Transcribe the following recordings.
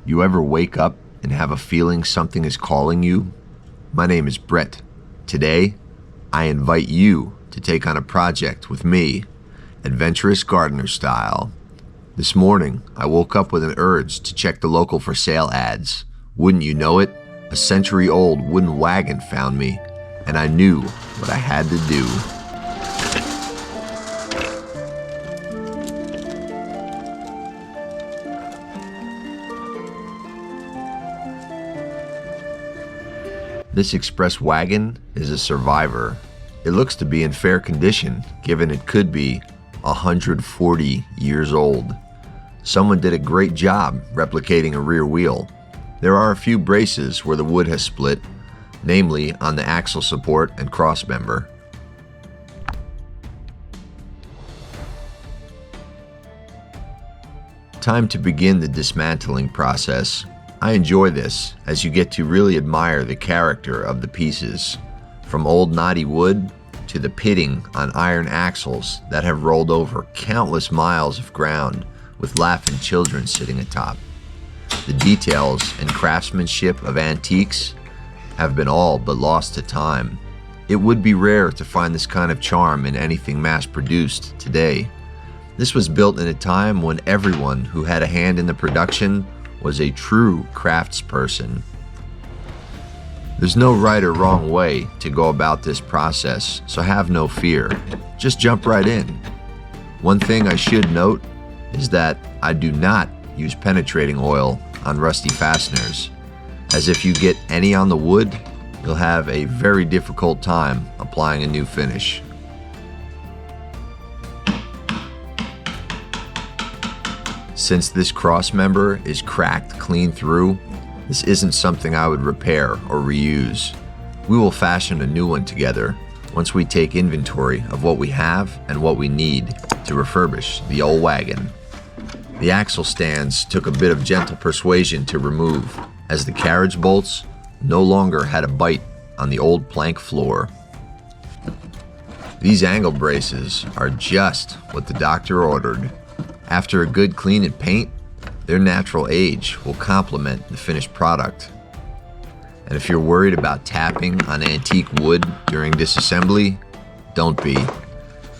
You ever wake up and have a feeling something is calling you? My name is Brett. Today, I invite you to take on a project with me, adventurous gardener style. This morning, I woke up with an urge to check the local for sale ads. Wouldn't you know it, a century-old wooden wagon found me, and I knew what I had to do. This express wagon is a survivor. It looks to be in fair condition, given it could be 140 years old. Someone did a great job replicating a rear wheel. There are a few braces where the wood has split, namely on the axle support and cross member. Time to begin the dismantling process. I enjoy this, as you get to really admire the character of the pieces, from old knotty wood to the pitting on iron axles that have rolled over countless miles of ground with laughing children sitting atop. The details and craftsmanship of antiques have been all but lost to time. It would be rare to find this kind of charm in anything mass-produced today. This was built in a time when everyone who had a hand in the production was a true craftsperson. There's no right or wrong way to go about this process, so have no fear. Just jump right in. One thing I should note is that I do not use penetrating oil on rusty fasteners, as if you get any on the wood, you'll have a very difficult time applying a new finish. Since this cross member is cracked clean through, this isn't something I would repair or reuse. We will fashion a new one together once we take inventory of what we have and what we need to refurbish the old wagon. The axle stands took a bit of gentle persuasion to remove, as the carriage bolts no longer had a bite on the old plank floor. These angle braces are just what the doctor ordered. After a good clean and paint, their natural age will complement the finished product. And if you're worried about tapping on antique wood during disassembly, don't be.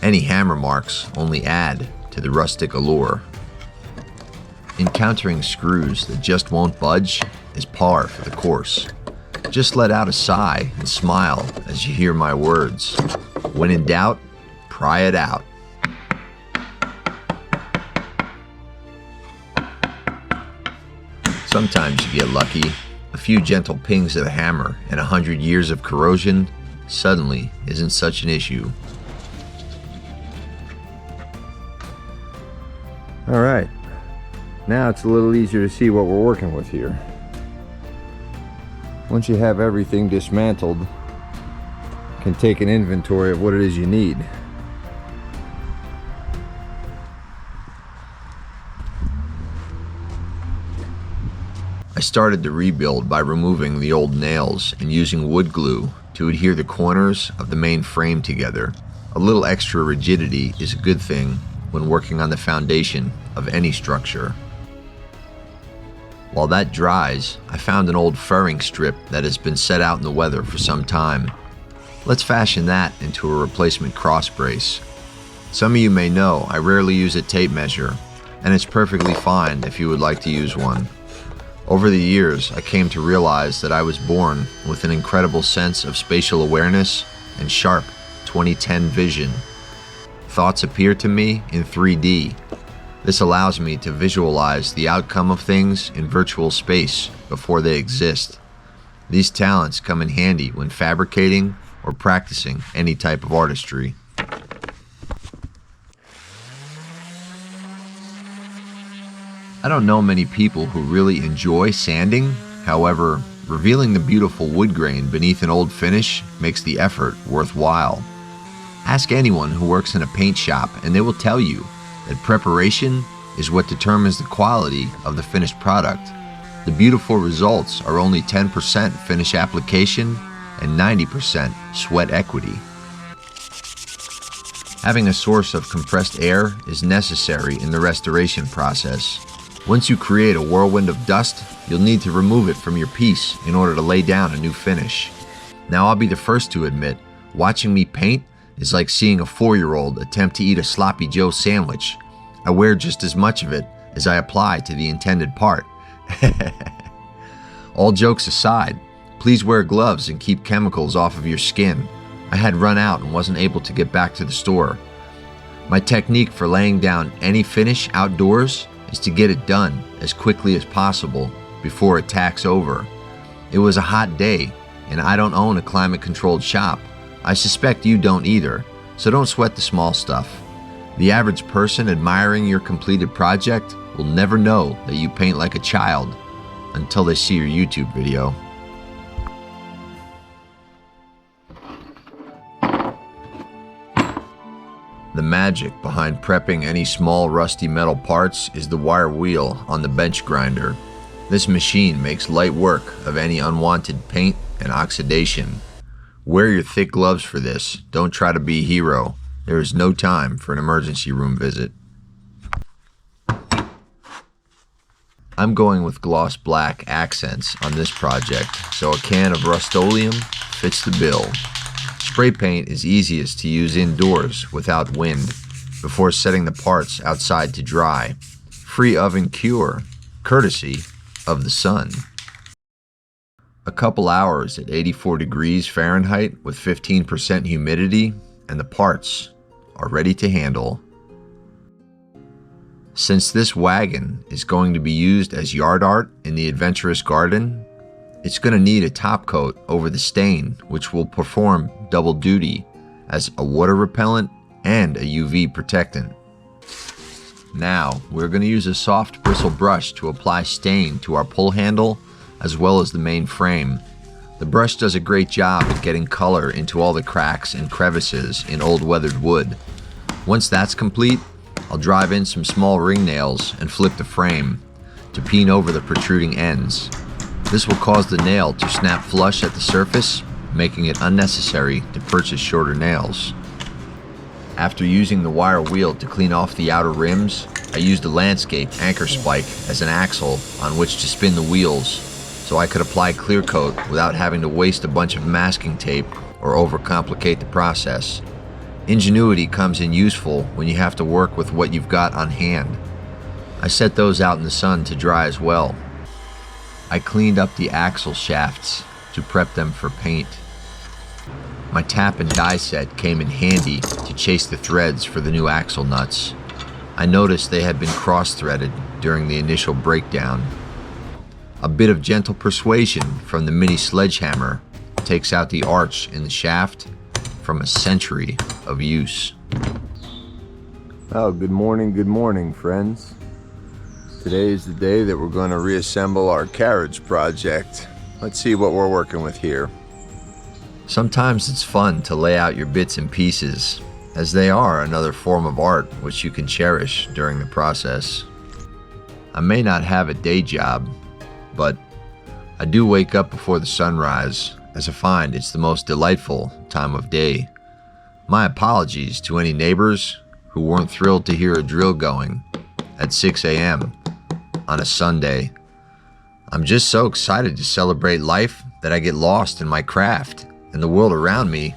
Any hammer marks only add to the rustic allure. Encountering screws that just won't budge is par for the course. Just let out a sigh and smile as you hear my words. When in doubt, pry it out. Sometimes you get lucky. A few gentle pings of the hammer and 100 years of corrosion suddenly isn't such an issue. All right, now it's a little easier to see what we're working with here. Once you have everything dismantled, you can take an inventory of what it is you need. I started the rebuild by removing the old nails and using wood glue to adhere the corners of the main frame together. A little extra rigidity is a good thing when working on the foundation of any structure. While that dries, I found an old furring strip that has been set out in the weather for some time. Let's fashion that into a replacement cross brace. Some of you may know I rarely use a tape measure, and it's perfectly fine if you would like to use one. Over the years, I came to realize that I was born with an incredible sense of spatial awareness and sharp 20/10 vision. Thoughts appear to me in 3D. This allows me to visualize the outcome of things in virtual space before they exist. These talents come in handy when fabricating or practicing any type of artistry. I don't know many people who really enjoy sanding. However, revealing the beautiful wood grain beneath an old finish makes the effort worthwhile. Ask anyone who works in a paint shop and they will tell you that preparation is what determines the quality of the finished product. The beautiful results are only 10% finish application and 90% sweat equity. Having a source of compressed air is necessary in the restoration process. Once you create a whirlwind of dust, you'll need to remove it from your piece in order to lay down a new finish. Now I'll be the first to admit, watching me paint is like seeing a 4-year-old attempt to eat a Sloppy Joe sandwich. I wear just as much of it as I apply to the intended part. All jokes aside, please wear gloves and keep chemicals off of your skin. I had run out and wasn't able to get back to the store. My technique for laying down any finish outdoors is to get it done as quickly as possible before it tacks over. It was a hot day, and I don't own a climate-controlled shop. I suspect you don't either, so don't sweat the small stuff. The average person admiring your completed project will never know that you paint like a child until they see your YouTube video. The magic behind prepping any small rusty metal parts is the wire wheel on the bench grinder. This machine makes light work of any unwanted paint and oxidation. Wear your thick gloves for this. Don't try to be a hero. There is no time for an emergency room visit. I'm going with gloss black accents on this project, so a can of Rust-Oleum fits the bill. Spray paint is easiest to use indoors without wind before setting the parts outside to dry. Free oven cure, courtesy of the sun. A couple hours at 84 degrees Fahrenheit with 15% humidity and the parts are ready to handle. Since this wagon is going to be used as yard art in the adventurous garden, it's going to need a top coat over the stain, which will perform double duty as a water repellent and a UV protectant. Now, we're going to use a soft bristle brush to apply stain to our pull handle as well as the main frame. The brush does a great job at getting color into all the cracks and crevices in old weathered wood. Once that's complete, I'll drive in some small ring nails and flip the frame to peen over the protruding ends. This will cause the nail to snap flush at the surface, making it unnecessary to purchase shorter nails. After using the wire wheel to clean off the outer rims, I used a landscape anchor spike as an axle on which to spin the wheels, so I could apply clear coat without having to waste a bunch of masking tape or overcomplicate the process. Ingenuity comes in useful when you have to work with what you've got on hand. I set those out in the sun to dry as well. I cleaned up the axle shafts to prep them for paint. My tap and die set came in handy to chase the threads for the new axle nuts. I noticed they had been cross-threaded during the initial breakdown. A bit of gentle persuasion from the mini sledgehammer takes out the arch in the shaft from a century of use. Oh, good morning, friends. Today is the day that we're going to reassemble our carriage project. Let's see what we're working with here. Sometimes it's fun to lay out your bits and pieces, as they are another form of art which you can cherish during the process. I may not have a day job, but I do wake up before the sunrise, as I find it's the most delightful time of day. My apologies to any neighbors who weren't thrilled to hear a drill going at 6 a.m. on a Sunday. I'm just so excited to celebrate life that I get lost in my craft, and the world around me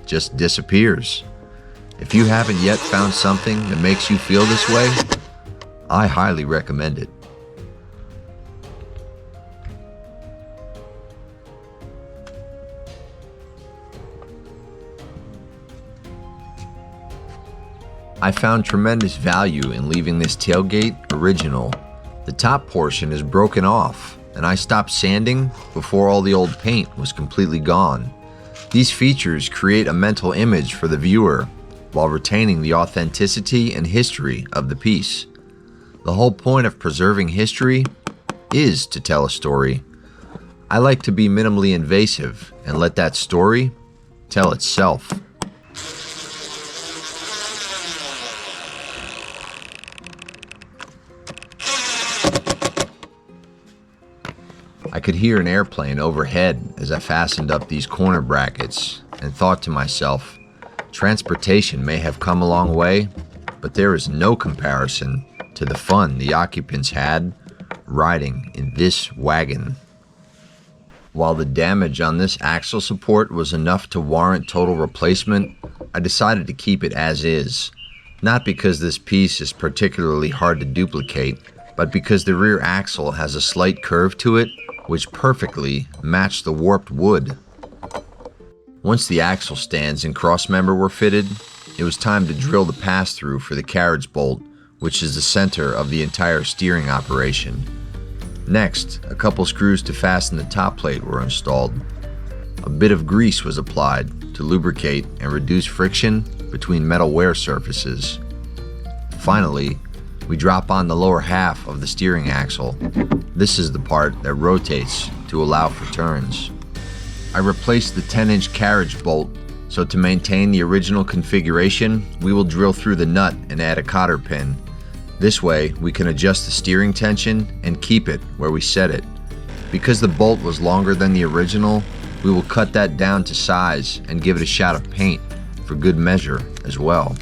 just disappears. If you haven't yet found something that makes you feel this way, I highly recommend it. I found tremendous value in leaving this tailgate original. The top portion is broken off, and I stopped sanding before all the old paint was completely gone. These features create a mental image for the viewer while retaining the authenticity and history of the piece. The whole point of preserving history is to tell a story. I like to be minimally invasive and let that story tell itself. I could hear an airplane overhead as I fastened up these corner brackets and thought to myself, transportation may have come a long way, but there is no comparison to the fun the occupants had riding in this wagon. While the damage on this axle support was enough to warrant total replacement, I decided to keep it as is. Not because this piece is particularly hard to duplicate, but because the rear axle has a slight curve to it which perfectly matched the warped wood. Once the axle stands and crossmember were fitted, it was time to drill the pass-through for the carriage bolt, which is the center of the entire steering operation. Next, a couple screws to fasten the top plate were installed. A bit of grease was applied to lubricate and reduce friction between metal wear surfaces. Finally, we drop on the lower half of the steering axle. This is the part that rotates to allow for turns. I replaced the 10-inch carriage bolt, so to maintain the original configuration, we will drill through the nut and add a cotter pin. This way, we can adjust the steering tension and keep it where we set it. Because the bolt was longer than the original, we will cut that down to size and give it a shot of paint for good measure as well.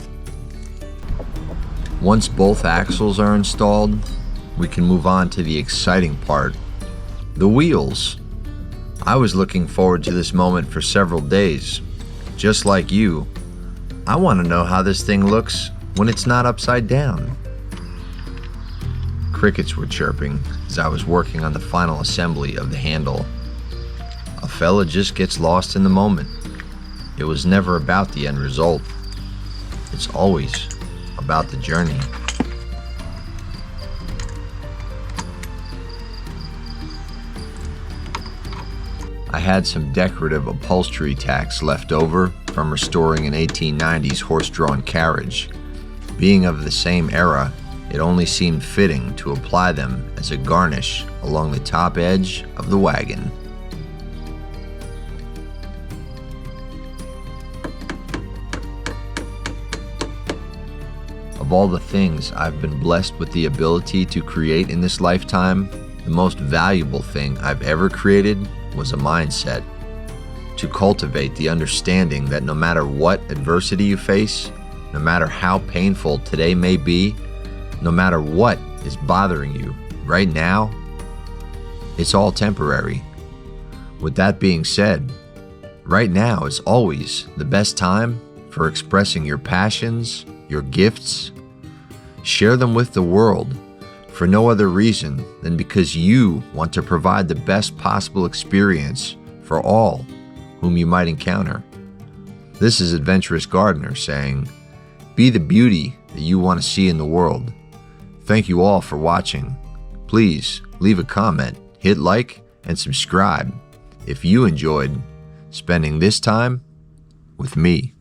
Once both axles are installed, we can move on to the exciting part, the wheels. I was looking forward to this moment for several days. Just like you, I want to know how this thing looks when it's not upside down. Crickets were chirping as I was working on the final assembly of the handle. A fella just gets lost in the moment. It was never about the end result. It's always about the journey. I had some decorative upholstery tacks left over from restoring an 1890s horse-drawn carriage. Being of the same era, it only seemed fitting to apply them as a garnish along the top edge of the wagon. Of all the things I've been blessed with the ability to create in this lifetime, the most valuable thing I've ever created was a mindset. To cultivate the understanding that no matter what adversity you face, no matter how painful today may be, no matter what is bothering you right now, it's all temporary. With that being said, right now is always the best time for expressing your passions, your gifts. Share them with the world for no other reason than because you want to provide the best possible experience for all whom you might encounter. This is Adventurous Gardener saying, be the beauty that you want to see in the world. Thank you all for watching. Please leave a comment, hit like, and subscribe if you enjoyed spending this time with me.